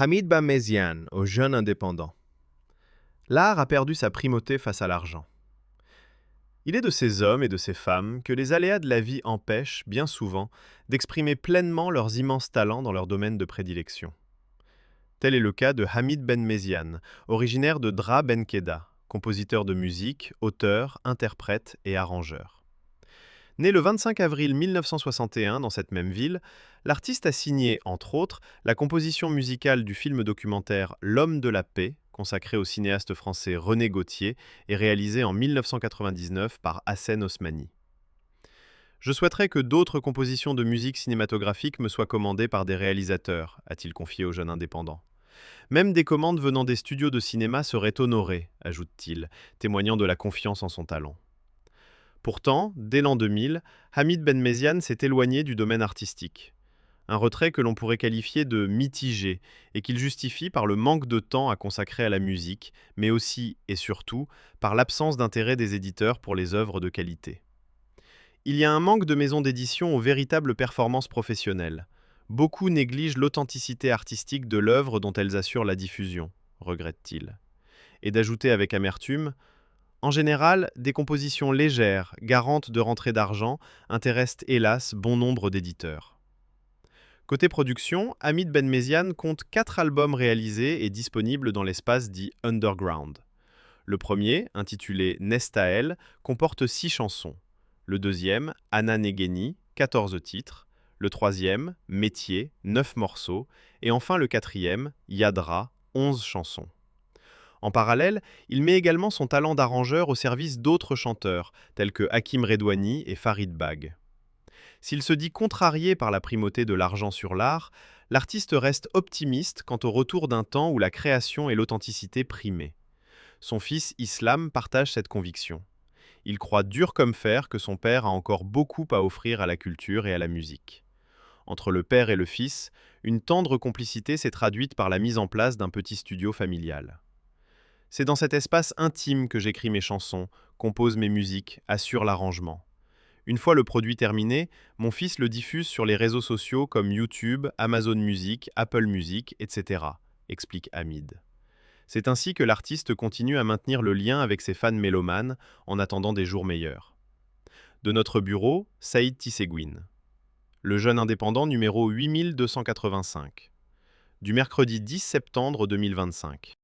Hamid Bamesian, aux jeunes indépendants. L'art a perdu sa primauté face à l'argent. Il est de ces hommes et de ces femmes que les aléas de la vie empêchent, bien souvent, d'exprimer pleinement leurs immenses talents dans leur domaine de prédilection. Tel est le cas de Hamid Benmesian, originaire de Dra Ben Khedda, compositeur de musique, auteur, interprète et arrangeur. Né le 25 avril 1961 dans cette même ville, l'artiste a signé, entre autres, la composition musicale du film documentaire L'Homme de la paix, consacré au cinéaste français René Gautier et réalisé en 1999 par Hassen Osmani. Je souhaiterais que d'autres compositions de musique cinématographique me soient commandées par des réalisateurs, a-t-il confié au jeune indépendant. Même des commandes venant des studios de cinéma seraient honorées, ajoute-t-il, témoignant de la confiance en son talent. Pourtant, dès l'an 2000, Hamid Benmesian s'est éloigné du domaine artistique. Un retrait que l'on pourrait qualifier de mitigé et qu'il justifie par le manque de temps à consacrer à la musique, mais aussi et surtout par l'absence d'intérêt des éditeurs pour les œuvres de qualité. Il y a un manque de maisons d'édition aux véritables performances professionnelles. Beaucoup négligent l'authenticité artistique de l'œuvre dont elles assurent la diffusion, regrette-t-il. Et d'ajouter avec amertume: en général, des compositions légères, garantes de rentrées d'argent, intéressent hélas bon nombre d'éditeurs. Côté production, Hamid Benmesian compte 4 albums réalisés et disponibles dans l'espace dit underground. Le premier, intitulé Nestaël, comporte 6 chansons. Le deuxième, Anna Negeni, 14 titres. Le troisième, Métier, 9 morceaux. Et enfin le quatrième, Yadra, 11 chansons. En parallèle, il met également son talent d'arrangeur au service d'autres chanteurs, tels que Hakim Redouani et Farid Bag. S'il se dit contrarié par la primauté de l'argent sur l'art, l'artiste reste optimiste quant au retour d'un temps où la création et l'authenticité primaient. Son fils Islam partage cette conviction. Il croit dur comme fer que son père a encore beaucoup à offrir à la culture et à la musique. Entre le père et le fils, une tendre complicité s'est traduite par la mise en place d'un petit studio familial. C'est dans cet espace intime que j'écris mes chansons, compose mes musiques, assure l'arrangement. Une fois le produit terminé, mon fils le diffuse sur les réseaux sociaux comme YouTube, Amazon Music, Apple Music, etc., explique Hamid. C'est ainsi que l'artiste continue à maintenir le lien avec ses fans mélomanes en attendant des jours meilleurs. De notre bureau, Saïd Tisseguine. Le jeune indépendant numéro 8285. Du mercredi 10 septembre 2025.